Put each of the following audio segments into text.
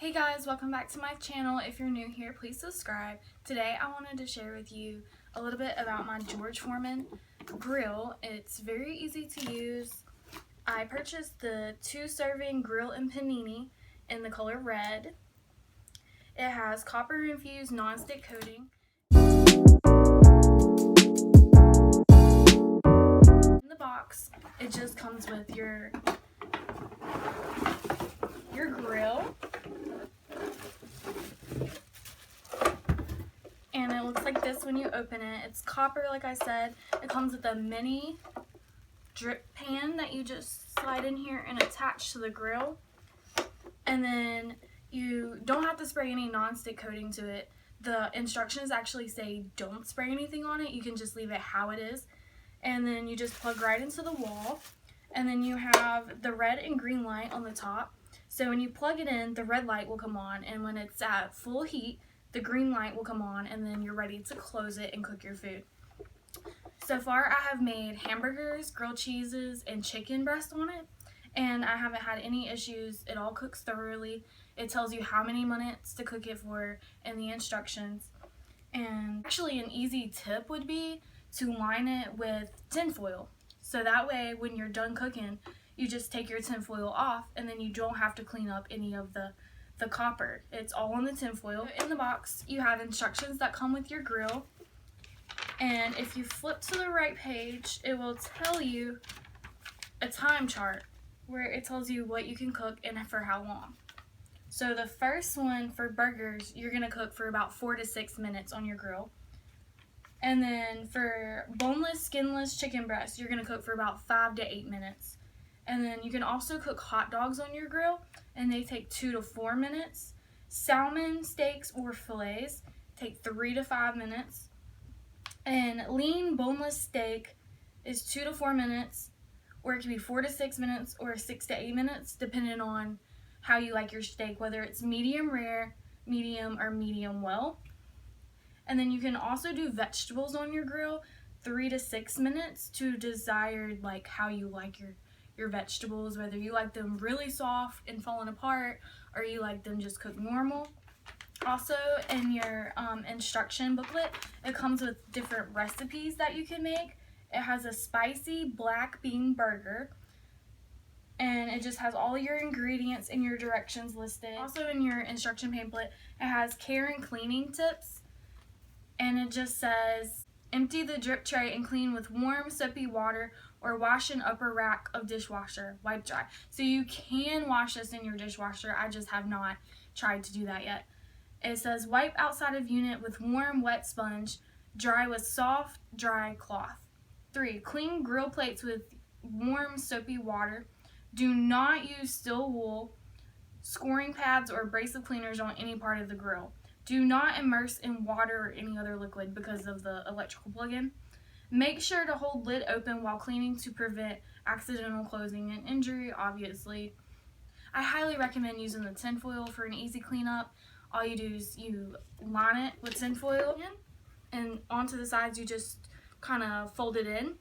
Hey guys, welcome back to my channel. If you're new here, please subscribe. Today I wanted to share with you a little bit about my George Foreman Grill. It's very easy to use. I purchased the 2-serving grill and panini in the color red. It has copper infused non-stick coating. In the box, it just comes with your grill. And it looks like this when you open it. It's copper, like I said. It comes with a mini drip pan that you just slide in here and attach to the grill. And then you don't have to spray any non-stick coating to it. The instructions actually say don't spray anything on it. You can just leave it how it is. And then you just plug right into the wall. And then you have the red and green light on the top. So when you plug it in, the red light will come on. And when it's at full heat, the green light will come on, and then you're ready to close it and cook your food. So far, I have made hamburgers, grilled cheeses, and chicken breast on it, and I haven't had any issues. It all cooks thoroughly. It tells you how many minutes to cook it for in the instructions. And actually, an easy tip would be to line it with tin foil. So that way, when you're done cooking, you just take your tin foil off, and then you don't have to clean up any of the copper. It's all on the tin foil. In the box, you have instructions that come with your grill. And if you flip to the right page, it will tell you a time chart where it tells you what you can cook and for how long. So the first one for burgers, you're going to cook for about 4 to 6 minutes on your grill. And then for boneless, skinless chicken breast, you're going to cook for about 5 to 8 minutes. And then you can also cook hot dogs on your grill, and they take 2 to 4 minutes. Salmon steaks or fillets take 3 to 5 minutes. And lean boneless steak is 2 to 4 minutes, or it can be 4 to 6 minutes or 6 to 8 minutes, depending on how you like your steak, whether it's medium rare, medium, or medium well. And then you can also do vegetables on your grill, 3 to 6 minutes to desired, like how you like your vegetables, whether you like them really soft and falling apart or you like them just cooked normal. Also, in your instruction booklet, it comes with different recipes that you can make. It has a spicy black bean burger, and it just has all your ingredients and your directions listed. Also, in your instruction pamphlet, it has care and cleaning tips, and it just says empty the drip tray and clean with warm soapy water, or wash an upper rack of dishwasher, wipe dry. So you can wash this in your dishwasher. I just have not tried to do that yet. It says wipe outside of unit with warm wet sponge, dry with soft dry cloth. 3, clean grill plates with warm soapy water. Do not use steel wool, scoring pads, or abrasive cleaners on any part of the grill. Do not immerse in water or any other liquid because of the electrical plug-in. Make sure to hold lid open while cleaning to prevent accidental closing and injury, obviously. I highly recommend using the tin foil for an easy cleanup. All you do is you line it with tin foil, and onto the sides you just kind of fold it in.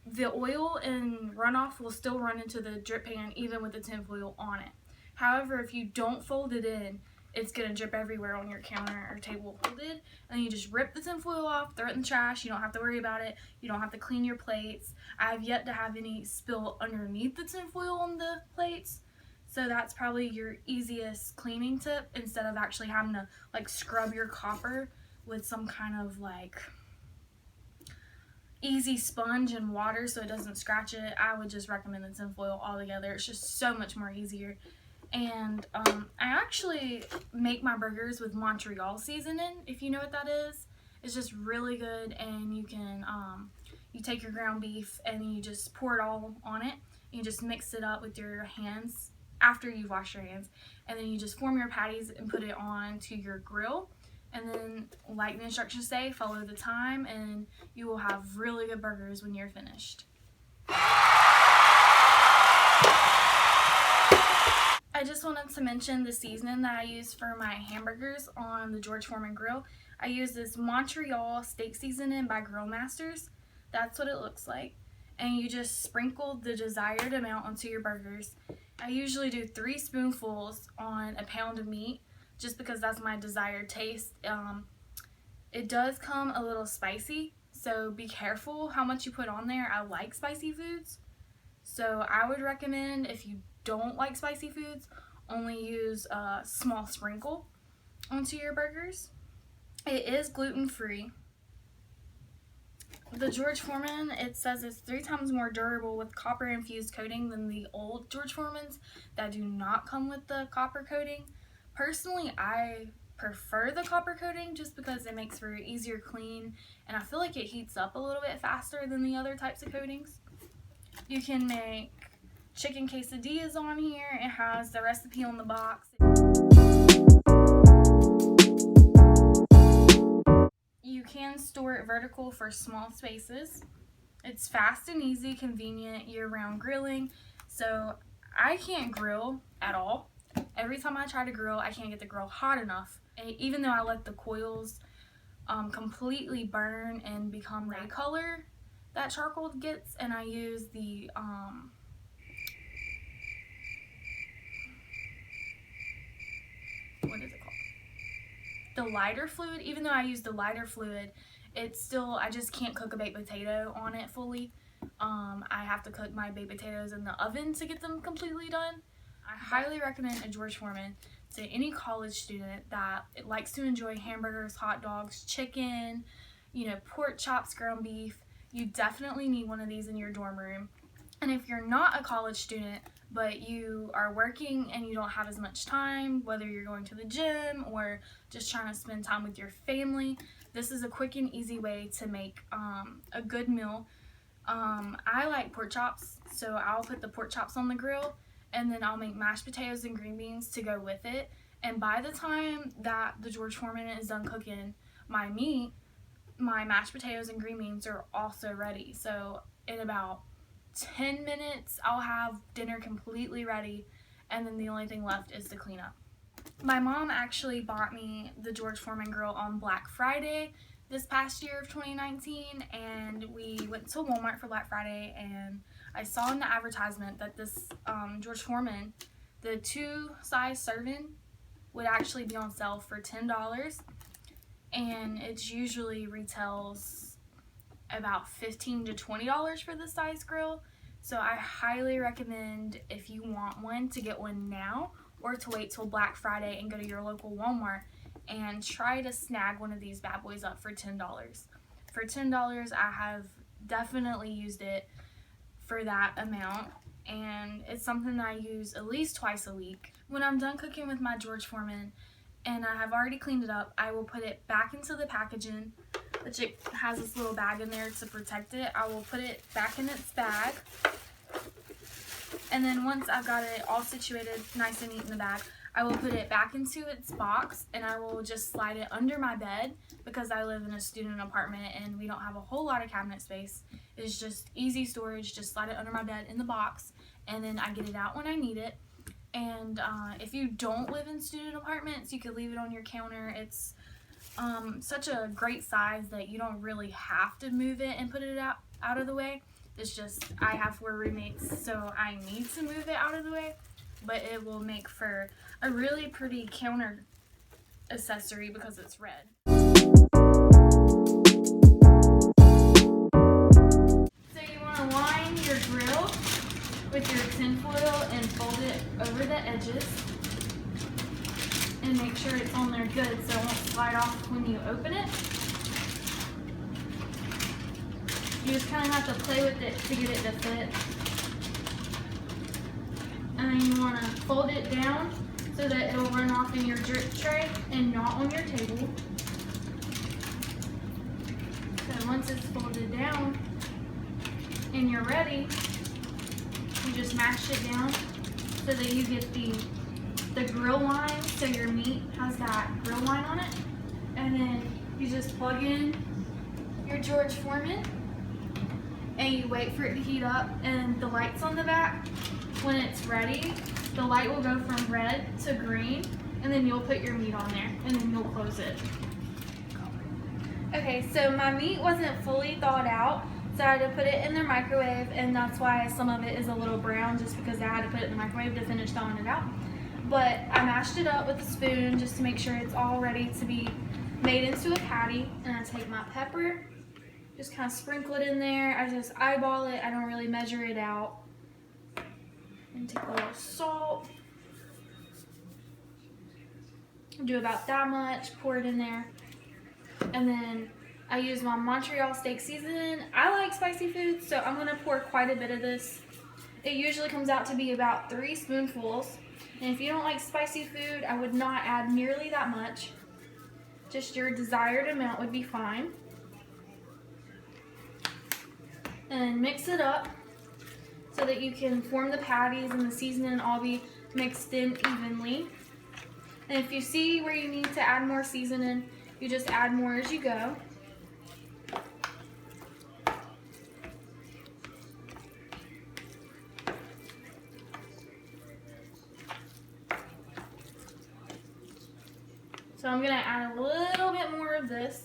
The oil and runoff will still run into the drip pan even with the tin foil on it. However, if you don't fold it in, it's going to drip everywhere on your counter or table folded, and you just rip the tin foil off, throw it in the trash. You don't have to worry about it. You don't have to clean your plates. I have yet to have any spill underneath the tin foil on the plates, so that's probably your easiest cleaning tip instead of actually having to like scrub your copper with some kind of like easy sponge and water so it doesn't scratch it. I would just recommend the tin foil altogether. It's just so much more easier. And I actually make my burgers with Montreal seasoning, if you know what that is. It's just really good, and you can you take your ground beef and you just pour it all on it. You just mix it up with your hands after you've washed your hands, and then you just form your patties and put it on to your grill. And then, like the instructions say, follow the time, and you will have really good burgers when you're finished. I just wanted to mention the seasoning that I use for my hamburgers on the George Foreman Grill. I use this Montreal steak seasoning by Grill Masters. That's what it looks like. And you just sprinkle the desired amount onto your burgers. I usually do 3 spoonfuls on a pound of meat. just because that's my desired taste. It does come a little spicy, so be careful how much you put on there. I like spicy foods, so I would recommend, if you don't like spicy foods, only use a small sprinkle onto your burgers. It is gluten-free. The George Foreman, it says it's 3 times more durable with copper infused coating than the old George Foremans that do not come with the copper coating. Personally, I prefer the copper coating just because it makes for easier clean, and I feel like it heats up a little bit faster than the other types of coatings. You can make chicken quesadillas on here. It has the recipe on the box. You can store it vertical for small spaces. It's fast and easy, convenient year-round grilling. So I can't grill at all. Every time I try to grill, I can't get the grill hot enough. And even though I let the coils completely burn and become red color that charcoal gets, and I use the what is it called? The lighter fluid. Even though I use the lighter fluid, it's still, I just can't cook a baked potato on it fully. I have to cook my baked potatoes in the oven to get them completely done. I highly recommend a George Foreman to any college student that likes to enjoy hamburgers, hot dogs, chicken, pork chops, ground beef. You definitely need one of these in your dorm room. And if you're not a college student, but you are working and you don't have as much time, whether you're going to the gym or just trying to spend time with your family, this is a quick and easy way to make a good meal. I like pork chops, so I'll put the pork chops on the grill, and then I'll make mashed potatoes and green beans to go with it. And by the time that the George Foreman is done cooking my meat, my mashed potatoes and green beans are also ready. So in about 10 minutes, I'll have dinner completely ready, and then the only thing left is to clean up. My mom actually bought me the George Foreman Grill on Black Friday this past year of 2019, and we went to Walmart for Black Friday, and I saw in the advertisement that this George Foreman, the 2-size serving, would actually be on sale for $10, and it usually retails about $15 to $20 for this size grill. So I highly recommend, if you want one, to get one now or to wait till Black Friday and go to your local Walmart and try to snag one of these bad boys up for $10. For $10, I have definitely used it for that amount, and it's something that I use at least twice a week. When I'm done cooking with my George Foreman and I have already cleaned it up, I will put it back into the packaging, which it has this little bag in there to protect it. I will put it back in its bag, and then once I've got it all situated nice and neat in the bag, I will put it back into its box, and I will just slide it under my bed because I live in a student apartment and we don't have a whole lot of cabinet space. It's just easy storage. Just slide it under my bed in the box, and then I get it out when I need it. And if you don't live in student apartments, you could leave it on your counter. It's such a great size that you don't really have to move it and put it out of the way. It's just, I have 4 roommates, so I need to move it out of the way, but it will make for a really pretty counter accessory because it's red. So you want to line your grill with your tin foil and fold it over the edges and make sure it's on there good so it won't slide off when you open it. You just kind of have to play with it to get it to fit. And then you want to fold it down so that it'll run off in your drip tray and not on your table. So once it's folded down and you're ready, you just mash it down so that you get the grill line, so your meat has that grill line on it. And then you just plug in your George Foreman and you wait for it to heat up, and the light's on the back. When it's ready, the light will go from red to green, and then you'll put your meat on there, and then you'll close it. Okay, so my meat wasn't fully thawed out, so I had to put it in the microwave, and that's why some of it is a little brown, just because I had to put it in the microwave to finish thawing it out. but I mashed it up with a spoon just to make sure it's all ready to be made into a patty. And I take my pepper, just kind of sprinkle it in there. I just eyeball it. I don't really measure it out. And take a little salt. Do about that much, pour it in there. And then I use my Montreal steak seasoning. I like spicy food, so I'm gonna pour quite a bit of this. It usually comes out to be about 3 spoonfuls. And if you don't like spicy food, I would not add nearly that much. Just your desired amount would be fine. And then mix it up so that you can form the patties and the seasoning all be mixed in evenly. And if you see where you need to add more seasoning, you just add more as you go. So I'm gonna add a little bit more of this,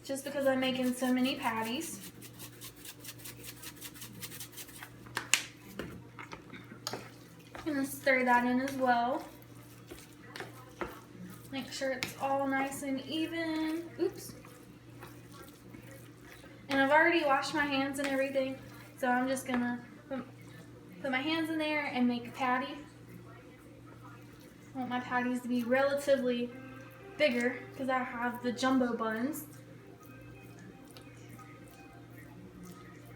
just because I'm making so many patties. I'm gonna stir that in as well. Make sure it's all nice and even. Oops. And I've already washed my hands and everything, so I'm just gonna put my hands in there and make a patty. I want my patties to be relatively bigger because I have the jumbo buns.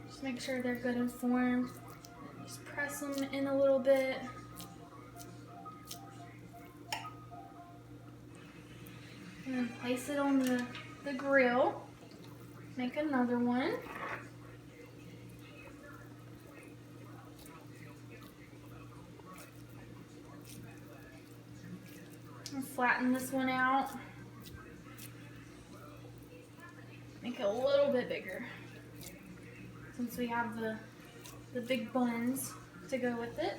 Just make sure they're good and formed. Just press them in a little bit. And then place it on the grill. Make another one. And flatten this one out. Make it a little bit bigger, since we have the big buns to go with it.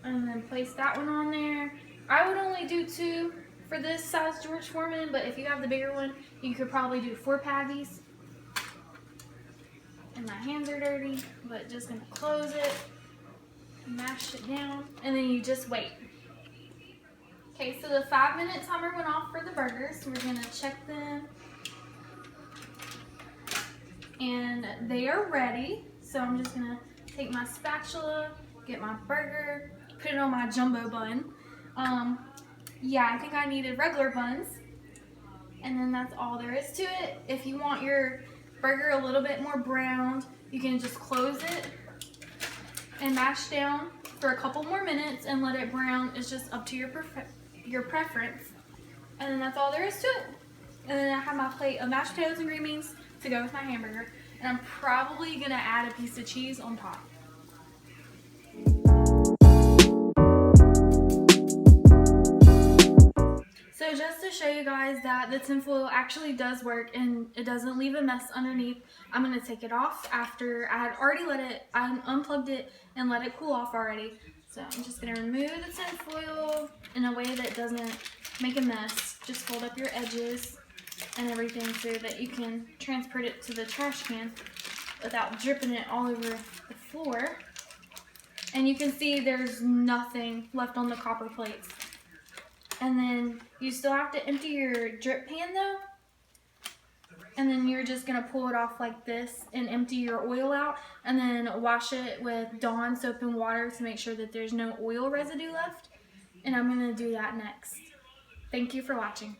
And then place that one on there. I would only do 2 for this size George Foreman, but if you have the bigger one, you could probably do 4 patties. And my hands are dirty, but just gonna close it, mash it down, and then you just wait. Okay, so the 5-minute timer went off for the burgers. We're gonna check them. And they are ready. So I'm just gonna take my spatula, get my burger, put it on my jumbo bun. Yeah, I think I needed regular buns. And then that's all there is to it. If you want your burger a little bit more browned, you can just close it and mash down for a couple more minutes and let it brown. It's just up to your preference. And then that's all there is to it. And then I have my plate of mashed potatoes and green beans to go with my hamburger. And I'm probably gonna add a piece of cheese on top. So just to show you guys that the tinfoil actually does work and it doesn't leave a mess underneath, I'm gonna take it off after I had already I unplugged it and let it cool off already. So I'm just gonna remove the tinfoil in a way that doesn't make a mess. Just fold up your edges and everything so that you can transport it to the trash can without dripping it all over the floor. And you can see there's nothing left on the copper plates. And then you still have to empty your drip pan though. And then you're just gonna pull it off like this and empty your oil out, and then wash it with Dawn soap and water to make sure that there's no oil residue left. And I'm gonna do that next. Thank you for watching.